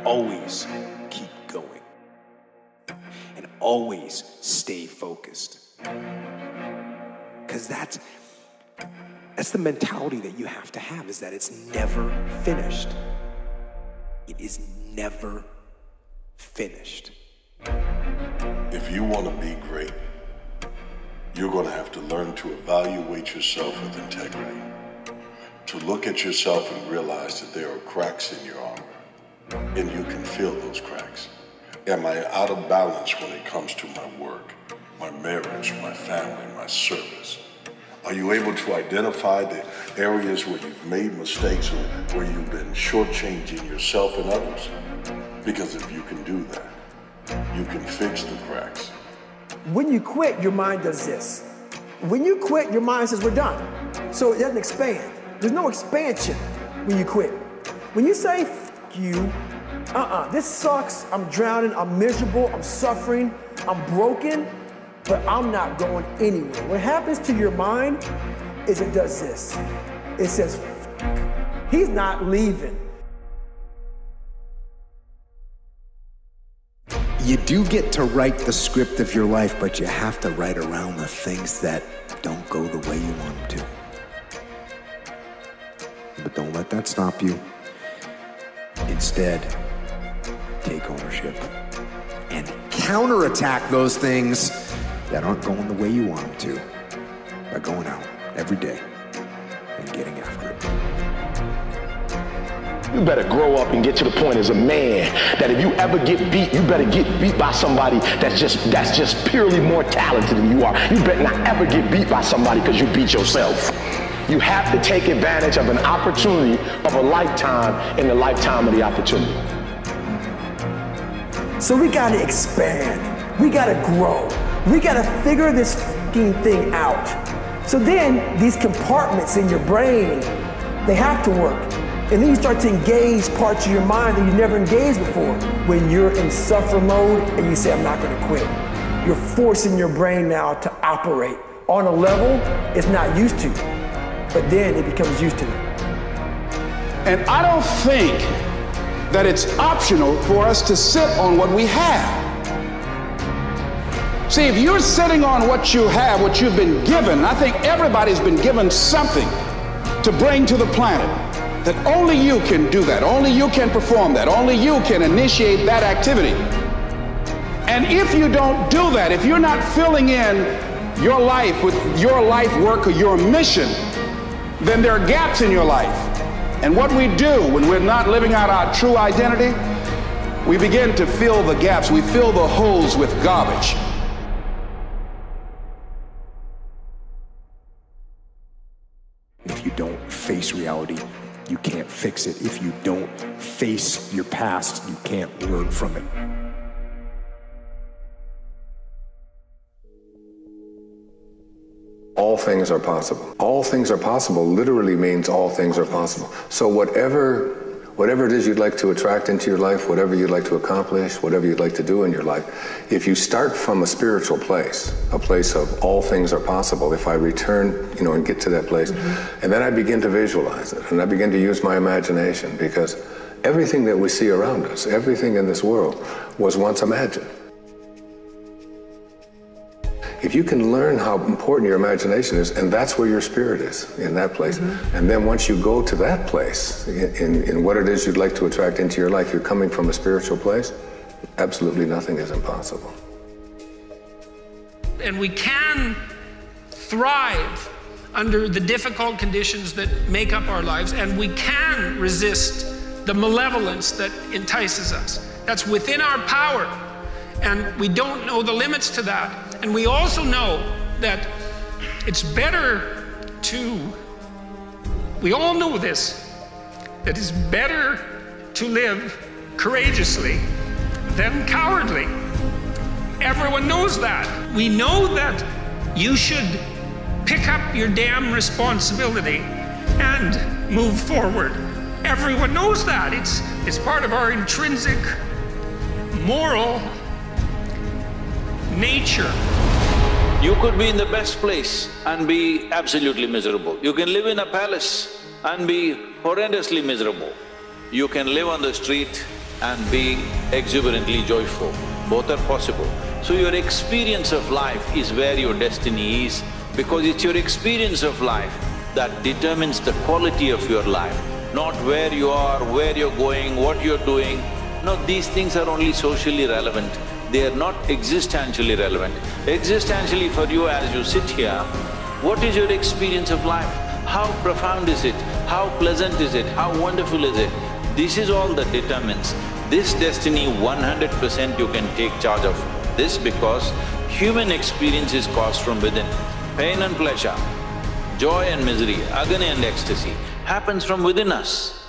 always keep going. And always stay focused. Because that's the mentality that you have to have, is that it's never finished. It is never finished. If you want to be great, you're going to have to learn to evaluate yourself with integrity. To look at yourself and realize that there are cracks in your armor, and you can feel those cracks. Am I out of balance when it comes to my work, my marriage, my family, my service? Are you able to identify the areas where you've made mistakes or where you've been shortchanging yourself and others? Because if you can do that, you can fix the cracks. When you quit, your mind does this. When you quit, your mind says, we're done. So it doesn't expand. There's no expansion when you quit. When you say, F you, this sucks, I'm drowning, I'm miserable, I'm suffering, I'm broken, but I'm not going anywhere. What happens to your mind is it does this. It says, F he's not leaving. You do get to write the script of your life, but you have to write around the things that don't go the way you want them to. But don't let that stop you. Instead, take ownership and counterattack those things that aren't going the way you want them to by going out every day and getting after it. You better grow up and get to the point as a man that if you ever get beat, you better get beat by somebody that's just purely more talented than you are. You better not ever get beat by somebody because you beat yourself. You have to take advantage of an opportunity of a lifetime in the lifetime of the opportunity. So we gotta expand. We gotta grow. We gotta figure this fucking thing out. So then these compartments in your brain, they have to work. And then you start to engage parts of your mind that you never engaged before. When you're in suffer mode and you say, I'm not gonna quit. You're forcing your brain now to operate on a level it's not used to. But then it becomes used to it. And I don't think that it's optional for us to sit on what we have. See, if you're sitting on what you have, what you've been given, I think everybody's been given something to bring to the planet, that only you can do that, only you can perform that, only you can initiate that activity. And if you don't do that, if you're not filling in your life with your life work or your mission, then there are gaps in your life. And what we do when we're not living out our true identity, we begin to fill the gaps, we fill the holes with garbage. If you don't face reality, you can't fix it. If you don't face your past, you can't learn from it. All things are possible. All things are possible literally means all things are possible. So whatever it is you'd like to attract into your life, whatever you'd like to accomplish, whatever you'd like to do in your life, if you start from a spiritual place, a place of all things are possible, if I return, and get to that place, and then I begin to visualize it, and I begin to use my imagination, because everything that we see around us, everything in this world was once imagined. If you can learn how important your imagination is, and that's where your spirit is, in that place, and then once you go to that place, in what it is you'd like to attract into your life, you're coming from a spiritual place, absolutely nothing is impossible. And we can thrive under the difficult conditions that make up our lives, and we can resist the malevolence that entices us. That's within our power, and we don't know the limits to that. And we also know that it's better we all know this, that it's better to live courageously than cowardly. Everyone knows that. We know that you should pick up your damn responsibility and move forward. Everyone knows that. It's part of our intrinsic moral nature. You could be in the best place and be absolutely miserable. You can live in a palace and be horrendously miserable. You can live on the street and be exuberantly joyful. Both are possible. So your experience of life is where your destiny is, because it's your experience of life that determines the quality of your life, not where you are, where you're going, what you're doing. No, these things are only socially relevant, they are not existentially relevant. Existentially for you as you sit here, what is your experience of life? How profound is it? How pleasant is it? How wonderful is it? This is all that determines. This destiny 100% you can take charge of this, because human experience is caused from within. Pain and pleasure, joy and misery, agony and ecstasy happens from within us.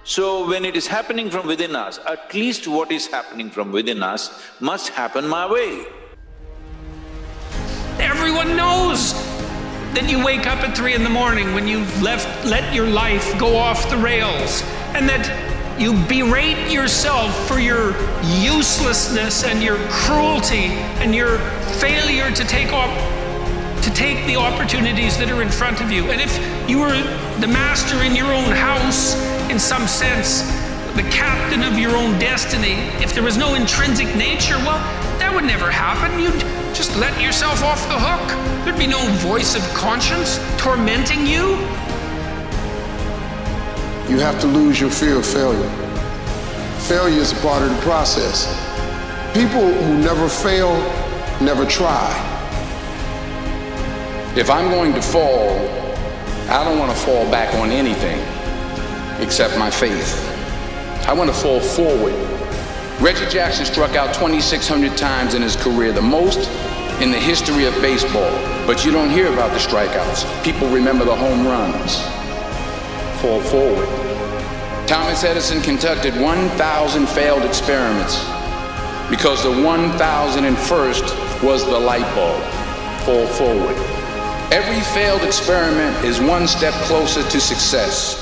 So when it is happening from within us, at least what is happening from within us must happen my way. Everyone knows that you wake up at 3 in the morning when you've let your life go off the rails, and that you berate yourself for your uselessness and your cruelty and your failure to take the opportunities that are in front of you. And if you were the master in your own house, in some sense, the captain of your own destiny, if there was no intrinsic nature, well, that would never happen. You'd just let yourself off the hook. There'd be no voice of conscience tormenting you. You have to lose your fear of failure. Failure is a part of the process. People who never fail never try. If I'm going to fall, I don't want to fall back on anything except my faith. I want to fall forward. Reggie Jackson struck out 2,600 times in his career, the most in the history of baseball. But you don't hear about the strikeouts. People remember the home runs. Fall forward. Thomas Edison conducted 1,000 failed experiments because the 1,001st was the light bulb. Fall forward. Every failed experiment is one step closer to success.